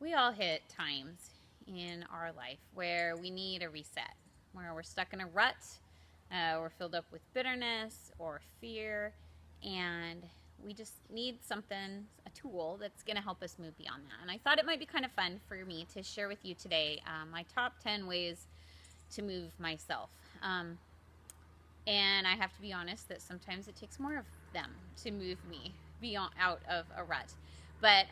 We all hit times in our life where we need a reset, where we're stuck in a rut, we're filled up with bitterness or fear, and we just need something, a tool that's going to help us move beyond that. And I thought it might be kind of fun for me to share with you today my top 10 ways to move myself. And I have to be honest that sometimes it takes more of them to move me beyond out of a rut. But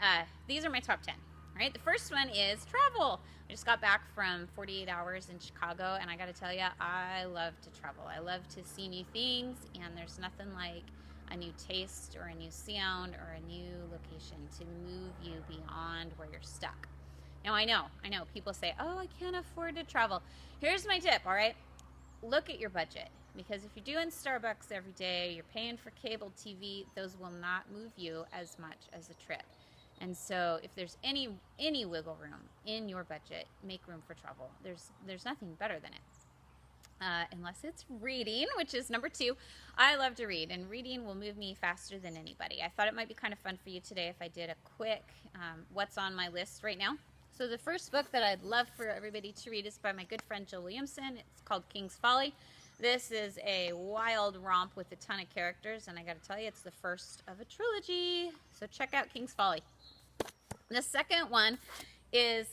these are my top 10. Right? The first one is travel. I just got back from 48 hours in Chicago, and I got to tell you, I love to travel. I love to see new things, and there's nothing like a new taste or a new sound or a new location to move you beyond where you're stuck. Now, I know, people say, oh, I can't afford to travel. Here's my tip, all right? Look at your budget, because if you're doing Starbucks every day, you're paying for cable TV, those will not move you as much as a trip. And so if there's any wiggle room in your budget, make room for travel. There's nothing better than it. Unless it's reading, which is number 2. I love to read, and reading will move me faster than anybody. I thought it might be kind of fun for you today if I did a quick what's on my list right now. So the first book that I'd love for everybody to read is by my good friend Jill Williamson. It's called King's Folly. This is a wild romp with a ton of characters, and I got to tell you, it's the first of a trilogy. So check out King's Folly. The second one is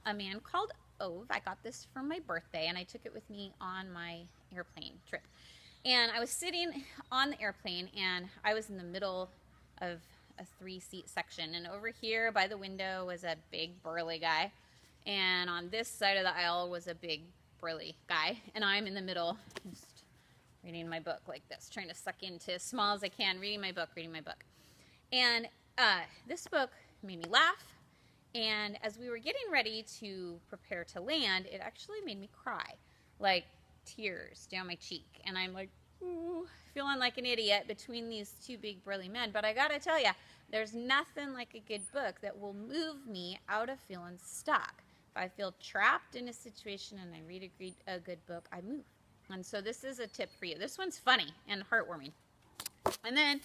A Man Called Ove. I got this for my birthday, and I took it with me on my airplane trip. And I was sitting on the airplane, and I was in the middle of a 3-seat section. And over here by the window was a big burly guy. And on this side of the aisle was a big burly guy. And I'm in the middle, just reading my book like this, trying to suck into as small as I can, reading my book. And this book made me laugh, and as we were getting ready to prepare to land, it actually made me cry, like tears down my cheek, and I'm like, ooh, feeling like an idiot between these two big burly men. But I gotta tell you, there's nothing like a good book that will move me out of feeling stuck. If I feel trapped in a situation and I read a good book, I move. And so this is a tip for you. This one's funny and heartwarming. And then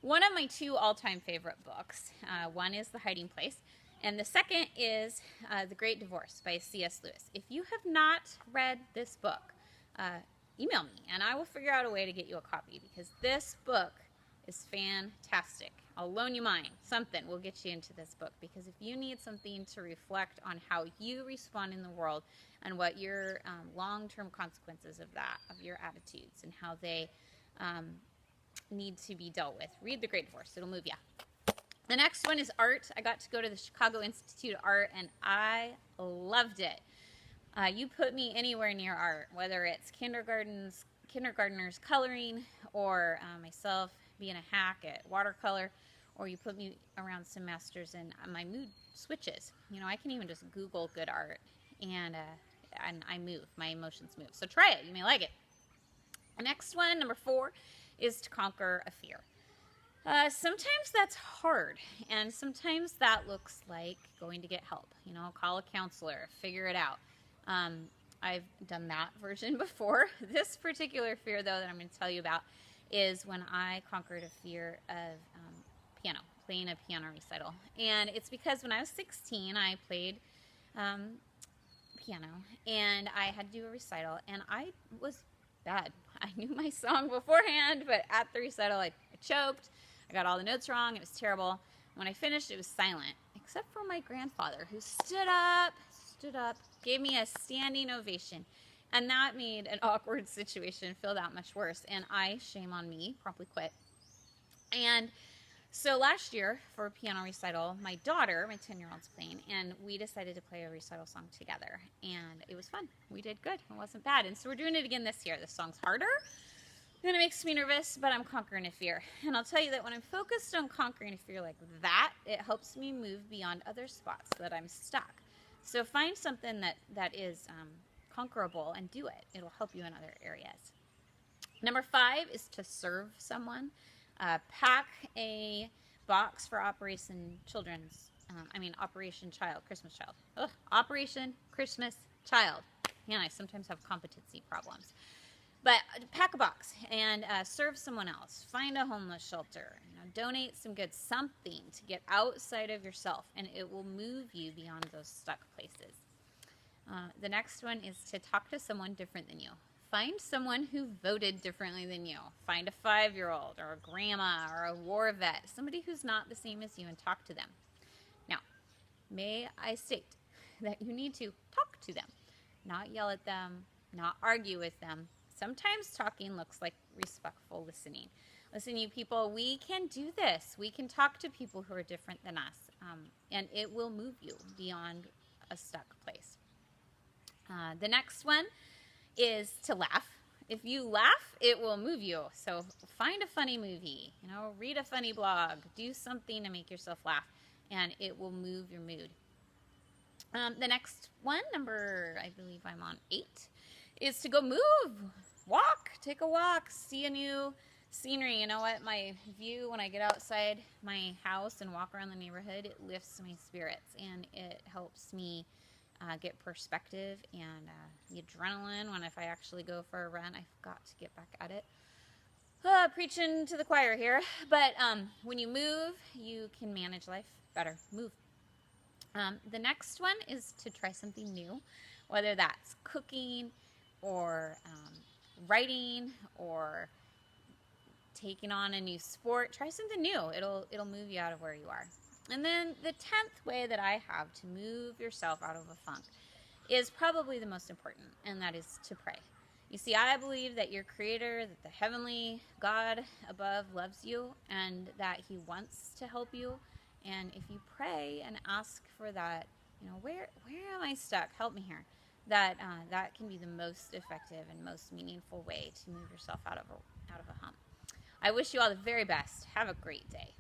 one of my 2 all-time favorite books, one is The Hiding Place, and the second is The Great Divorce by C.S. Lewis. If you have not read this book, email me, and I will figure out a way to get you a copy, because this book is fantastic. I'll loan you mine. Something will get you into this book, because if you need something to reflect on how you respond in the world and what your long-term consequences of your attitudes and how they need to be dealt with, read The Great Divorce. It'll move you. The next one is art. I got to go to the Chicago Institute of Art, and I loved it. You put me anywhere near art, whether it's kindergartners coloring, or myself being a hack at watercolor, or you put me around some masters, and my mood switches. You know, I can even just Google good art, and I move. My emotions move. So try it. You may like it. The next one, number 4, is To Conquer a Fear. Sometimes that's hard, and sometimes that looks like going to get help. You know, call a counselor, figure it out. I've done that version before. This particular fear, though, that I'm going to tell you about is when I conquered a fear of piano, playing a piano recital. And it's because when I was 16, I played piano, and I had to do a recital, and I was bad. I knew my song beforehand, but at the recital, I choked. I got all the notes wrong. It was terrible. When I finished, it was silent, except for my grandfather, who stood up, gave me a standing ovation. And that made an awkward situation feel that much worse. And I, shame on me, promptly quit. And so last year, for a piano recital, my daughter, my 10-year-old's playing, and we decided to play a recital song together. And it was fun. We did good. It wasn't bad. And so we're doing it again this year. This song's harder, and it makes me nervous, but I'm conquering a fear. And I'll tell you that when I'm focused on conquering a fear like that, it helps me move beyond other spots that I'm stuck. So find something that is conquerable and do it. It'll help you in other areas. Number 5 is to serve someone. Pack a box for Operation Child, Christmas Child. Operation Christmas Child. Man, I sometimes have competency problems. But pack a box and serve someone else. Find a homeless shelter. Donate some good something to get outside of yourself, and it will move you beyond those stuck places. The next one is to talk to someone different than you. Find someone who voted differently than you. Find a 5-year-old or a grandma or a war vet, somebody who's not the same as you, and talk to them. Now, may I state that you need to talk to them, not yell at them, not argue with them. Sometimes talking looks like respectful listening. Listen, you people, we can do this. We can talk to people who are different than us, and it will move you beyond a stuck place. The next one is to laugh. If you laugh, it will move you. So find a funny movie, read a funny blog, do something to make yourself laugh, and it will move your mood. The next one, I believe I'm on 8, is to go move, walk, take a walk, see a new scenery. You know what? My view when I get outside my house and walk around the neighborhood, it lifts my spirits, and it helps me get perspective and the adrenaline when if I actually go for a run. I've got to get back at it. Preaching to the choir here. But when you move, you can manage life better. Move. The next one is to try something new, whether that's cooking or writing or taking on a new sport. Try something new. It'll move you out of where you are. And then the 10th way that I have to move yourself out of a funk is probably the most important, and that is to pray. You see, I believe that your Creator, that the heavenly God above loves you, and that He wants to help you. And if you pray and ask for that, where am I stuck? Help me here. That can be the most effective and most meaningful way to move yourself out of a hump. I wish you all the very best. Have a great day.